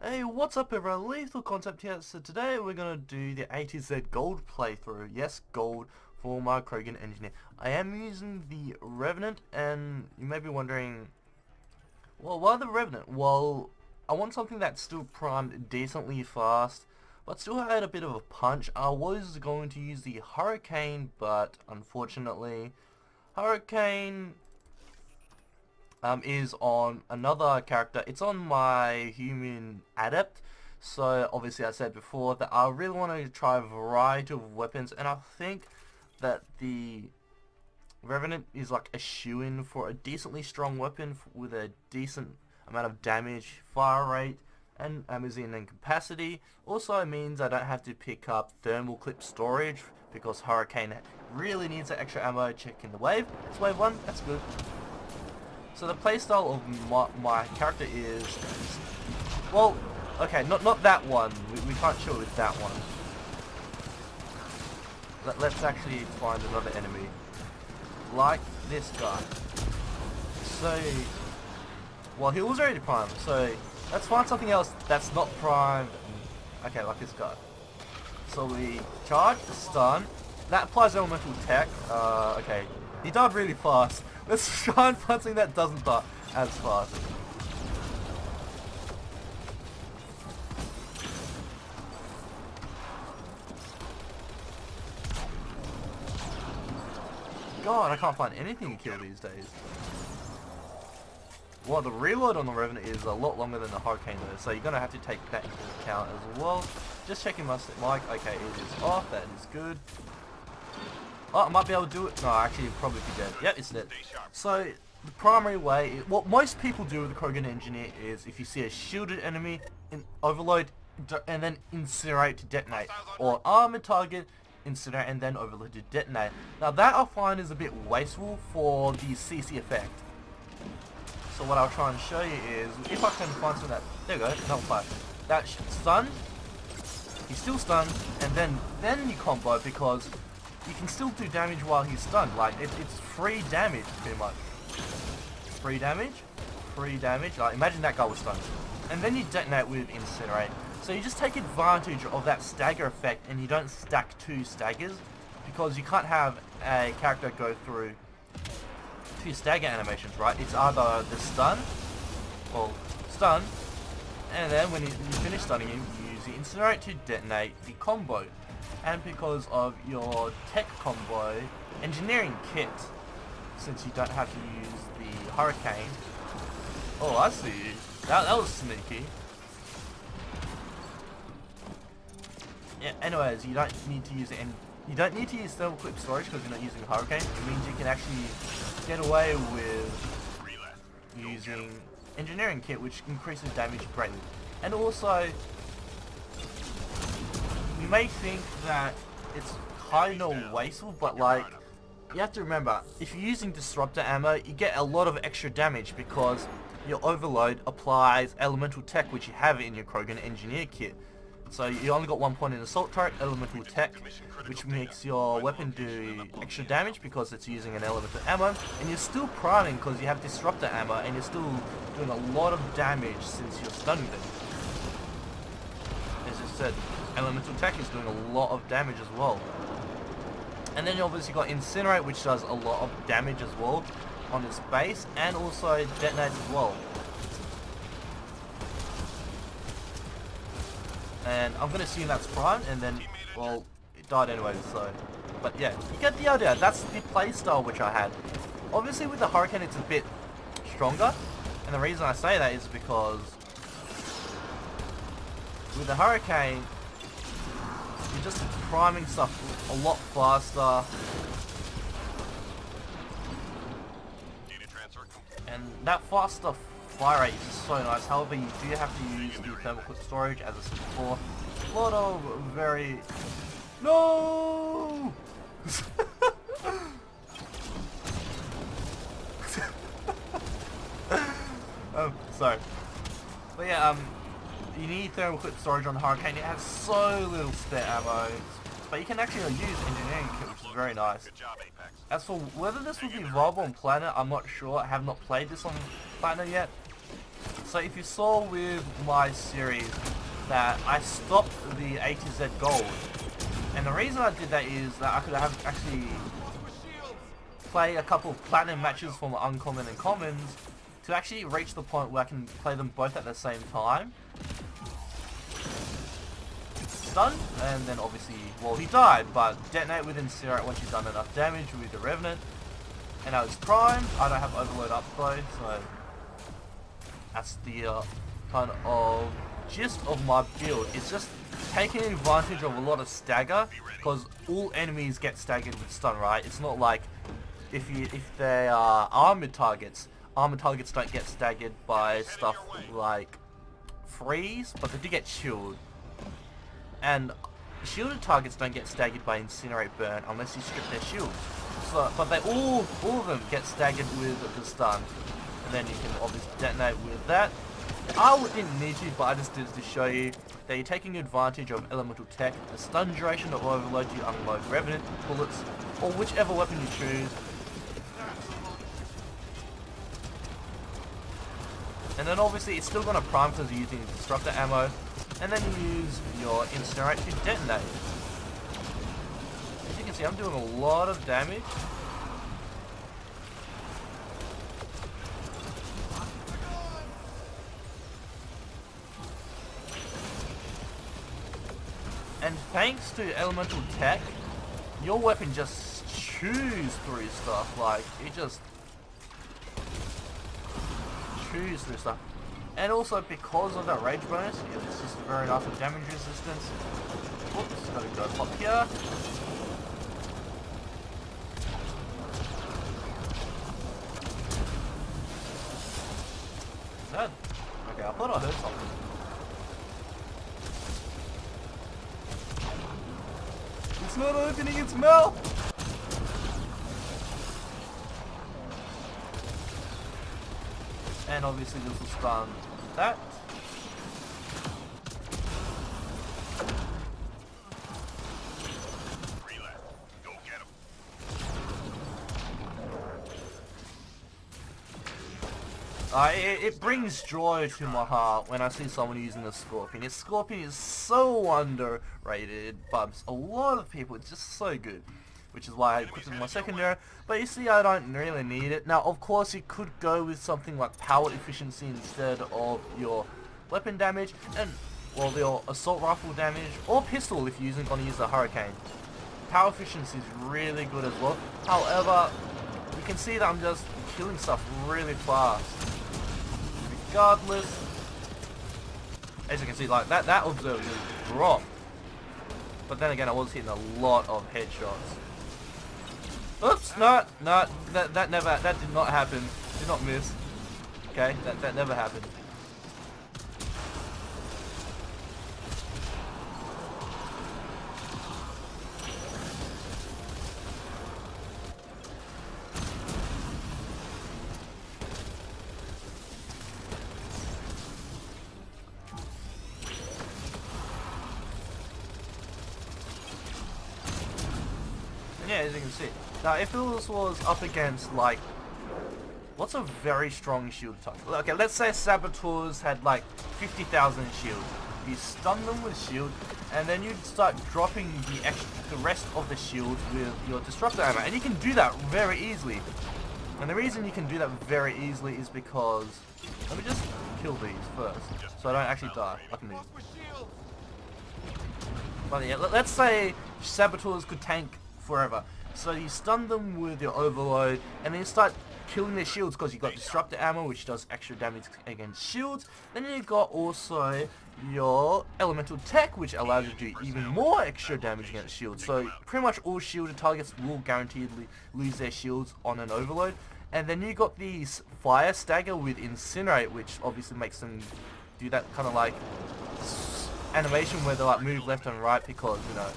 Hey, what's up everyone? Lethal Concept here. So today we're gonna do the A to Z gold playthrough. Yes, gold for my Krogan Engineer. I am using the Revenant, and you may be wondering, well, why the Revenant? Well, I want something that's still primed decently fast, but still had a bit of a punch. I was going to use the Hurricane, but unfortunately, Hurricane is on another character. It's on my human adept. So obviously I said before that I really want to try a variety of weapons, and I think that the Revenant is like a shoo-in for a decently strong weapon with a decent amount of damage, fire rate, and magazine and capacity. Also means I don't have to pick up thermal clip storage because Hurricane really needs that extra ammo. Checking the wave. It's wave 1, that's good. So the playstyle of my character is, well, okay, not that one. We can't show it with that one. Let's actually find another enemy, like this guy. So, well, he was already primed, so let's find something else that's not primed. Okay, like this guy. So we charge, stun. That applies elemental tech. Okay, he died really fast. Let's try and find something that doesn't die as fast. God, I can't find anything to kill these days. Well, the reload on the Revenant is a lot longer than the Hurricane though, so you're going to have to take that into account as well. Just checking my mic. Okay, it is off. That is good. Oh, I might be able to do it. No, actually, it'll probably be dead. Yep, it's dead. So, the primary way, what most people do with the Krogan Engineer is if you see a shielded enemy, overload, and then incinerate to detonate. Or armored target, incinerate, and then overload to detonate. Now, that I find is a bit wasteful for the CC effect. So, what I'll try and show you is, if I can find something that, there you go, double fire. That stun, he's still stunned, and then you combo because you can still do damage while he's stunned. Like, it's free damage, pretty much. Free damage. Like, imagine that guy was stunned. And then you detonate with Incinerate. So you just take advantage of that stagger effect, and you don't stack 2 staggers, because you can't have a character go through 2 stagger animations, right? It's either the stun, or stun, and then when you finish stunning him, you use the Incinerate to detonate the combo. And because of your tech combo engineering kit, since you don't have to use the Hurricane. Oh, I see. That was sneaky. Yeah. Anyways, you don't need to use it, and you don't need to use thermal clip storage because you're not using Hurricane. It means you can actually get away with using engineering kit, which increases damage greatly. And also, you may think that it's kind of wasteful, but like, you have to remember, if you're using disruptor ammo, you get a lot of extra damage because your overload applies elemental tech, which you have in your Krogan Engineer kit. So you only got 1 point in assault turret, elemental tech, which makes your weapon do extra damage because it's using an elemental ammo, and you're still priming because you have disruptor ammo, and you're still doing a lot of damage since you're stunning them. As I said, elemental tech is doing a lot of damage as well. And then you obviously got Incinerate, which does a lot of damage as well on its base, and also detonates as well. And I'm going to assume that's prime, and then, well, it died anyway, so. But yeah, you get the idea. That's the playstyle which I had. Obviously with the Hurricane it's a bit stronger, and the reason I say that is because with the Hurricane, you're just priming stuff a lot faster. And that faster fire rate is so nice. However, you do have to use the thermal clip storage, as I said before. A lot of very... No! Sorry. But yeah, you need thermal clip storage on the Hurricane. It has so little spare ammo, but you can actually use engineering kit, which is very nice. As for whether this will be viable on Planet, I'm not sure. I have not played this on Planet yet. So if you saw with my series that I stopped the A to Z gold, and the reason I did that is that I could have actually play a couple of platinum matches from uncommon and commons to actually reach the point where I can play them both at the same time. Stun, and then obviously, well, he died, but detonate with Incinerate once you've done enough damage with the Revenant. And now it's Prime. I don't have Overload up though, so that's the kind of gist of my build. It's just taking advantage of a lot of stagger, because all enemies get staggered with stun, right? It's not like if they are armored targets don't get staggered by stuff like freeze, but they do get shield. And shielded targets don't get staggered by Incinerate Burn unless you strip their shield. So, but they all of them get staggered with the stun, and then you can obviously detonate with that. I didn't need to, but I just did it to show you that you're taking advantage of elemental tech, the stun duration of overload you unload Revenant bullets, or whichever weapon you choose. And then obviously it's still gonna prime because you're using disruptor ammo, and then you use your Incinerate to detonate. As you can see, I'm doing a lot of damage. And thanks to elemental tech, your weapon just chews through stuff. Like, it just chews through stuff. And also because of that rage bonus, it's just very nice with damage resistance. Oops, gotta go pop here. Dead. Okay, I thought I heard something. It's not opening its mouth! And obviously this will stun that. It brings joy to my heart when I see someone using the Scorpion. Its Scorpion is so underrated, but a lot of people, it's just so good. Which is why I put it in my secondary. But you see, I don't really need it. Now, of course, you could go with something like power efficiency instead of your weapon damage, and, well, your assault rifle damage, or pistol if you're going to use the Hurricane. Power efficiency is really good as well. However, you can see that I'm just killing stuff really fast. Regardless, as you can see, like that observer just dropped. But then again, I was hitting a lot of headshots. Oops, no, that did not happen. Did not miss. Okay, that never happened. Yeah, as you can see. Now, if this was up against, like, what's a very strong shield attack? Okay, let's say Saboteurs had, like, 50,000 shield. You stun them with shield, and then you start dropping the rest of the shield with your disruptor ammo. And you can do that very easily. And the reason you can do that very easily is because... Let me just kill these first, so I don't actually die. I can move. But yeah, let's say Saboteurs could tank forever. So you stun them with your overload, and then you start killing their shields because you've got disruptor ammo, which does extra damage against shields. Then you've got also your elemental tech, which allows you to do even more extra damage against shields. So pretty much all shielded targets will guaranteedly lose their shields on an overload. And then you got these fire stagger with incinerate, which obviously makes them do that kind of like animation where they like move left and right because, you know,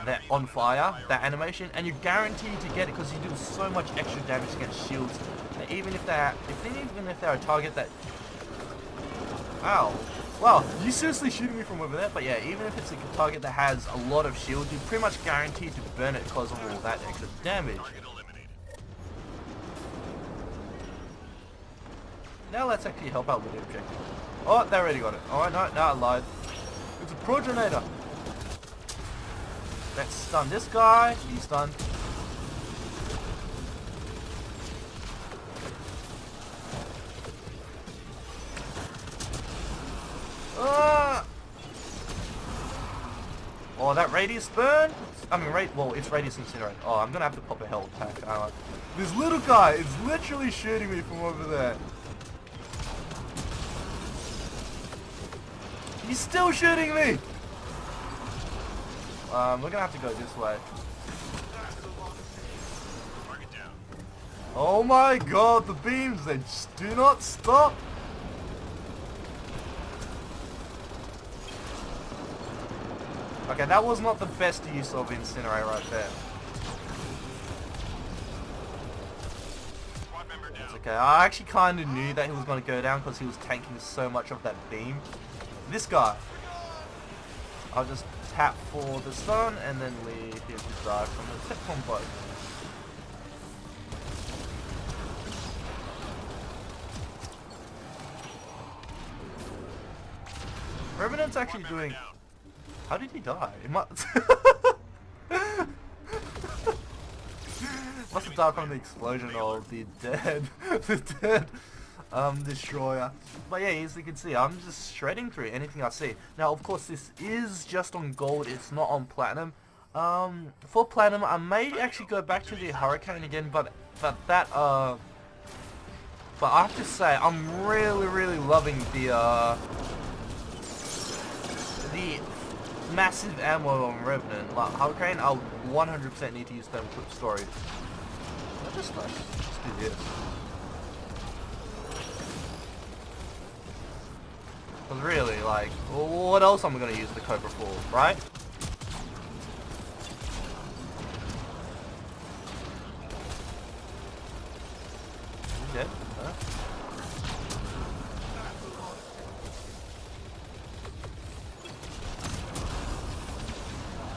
they're on fire, that animation, and you're guaranteed to get it because you do so much extra damage against shields. And even if they're a target that, ow, wow, you seriously shooting me from over there? But yeah, even if it's a target that has a lot of shield, you're pretty much guaranteed to burn it because of all that extra damage. Now let's actually help out with the objective. Oh, they already got it. Alright, no, I lied. It's a progenitor. Let's stun this guy. He's stunned. Oh, that radius burn? I mean, well, it's radius incinerate. Oh, I'm gonna have to pop a hell attack. This little guy is literally shooting me from over there. He's still shooting me! We're gonna have to go this way. Oh my god, the beams, they just do not stop! Okay, that was not the best use of Incinerate right there. It's okay, I actually kind of knew that he was going to go down because he was tanking so much of that beam. This guy. I'll just tap for the stun and then leave him to die from the tip combo. Revenant's actually doing... How did he die? It must have died from the explosion of the dead, destroyer. But yeah, as you can see, I'm just shredding through anything I see. Now, of course, this is just on gold. It's not on platinum. For platinum, I may actually go back to the Hurricane again, but I have to say, I'm really loving the massive ammo on Revenant. Like Hurricane, I'll 100% need to use them clip storage. Let's just do this. Because really, like, what else am I going to use the Cobra for, right? You dead? Huh?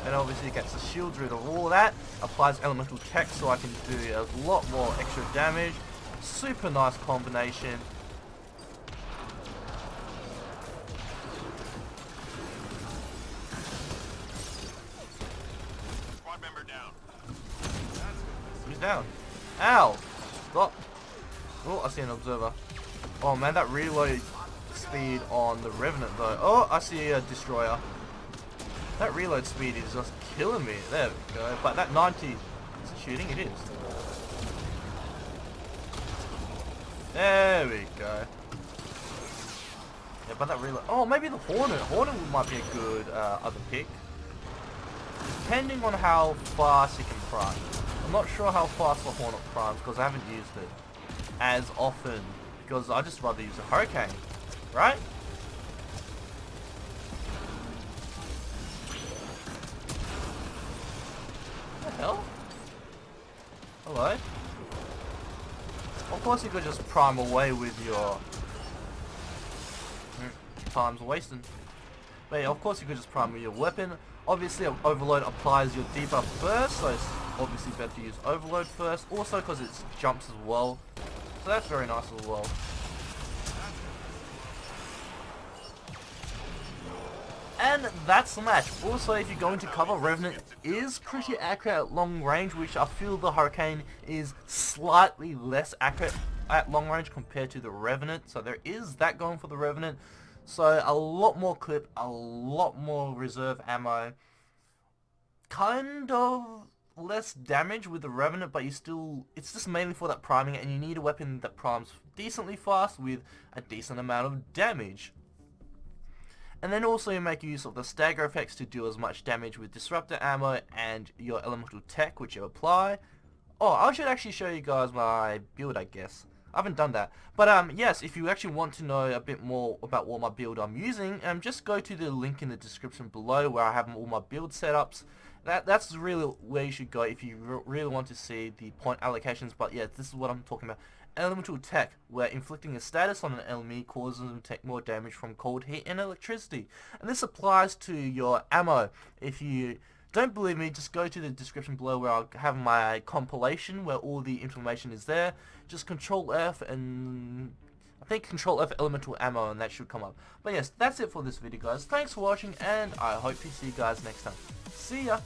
And obviously it gets the shields rid of all of that, applies elemental tech so I can do a lot more extra damage. Super nice combination. Squad member down. He's down. Ow! Stop. Oh, I see an observer. Oh man, that reload speed on the Revenant though. Oh, I see a destroyer. That reload speed is just killing me. There we go. But that 90... Is it shooting? It is. There we go. Yeah, but that reload... Oh, maybe the Hornet. Hornet might be a good other pick. Depending on how fast it can prime. I'm not sure how fast the Hornet primes because I haven't used it as often. Because I just rather use a Hurricane. Right? Hell? Hello? Of course you could just prime away with your... Time's wasting. But yeah, of course you could just prime with your weapon. Obviously Overload applies your debuff first, so it's obviously better to use Overload first. Also because it jumps as well. So that's very nice as well. And that's the match. Also, if you're going to cover, Revenant is pretty accurate at long range, which I feel the Hurricane is slightly less accurate at long range compared to the Revenant. So there is that going for the Revenant. So a lot more clip, a lot more reserve ammo. Kind of less damage with the Revenant, but it's just mainly for that priming, and you need a weapon that primes decently fast with a decent amount of damage. And then also you make use of the Stagger effects to do as much damage with Disruptor ammo and your elemental tech which you apply. Oh, I should actually show you guys my build, I guess. I haven't done that. But yes, if you actually want to know a bit more about what my build I'm using, just go to the link in the description below where I have all my build setups. That's really where you should go if you really want to see the point allocations. But yeah, this is what I'm talking about. Elemental tech, where inflicting a status on an enemy causes them to take more damage from cold, heat, and electricity. And this applies to your ammo. If you don't believe me, just go to the description below where I'll have my compilation where all the information is there. Just Control F and I think control F elemental ammo and that should come up. But yes, that's it for this video guys. Thanks for watching and I hope to see you guys next time. See ya!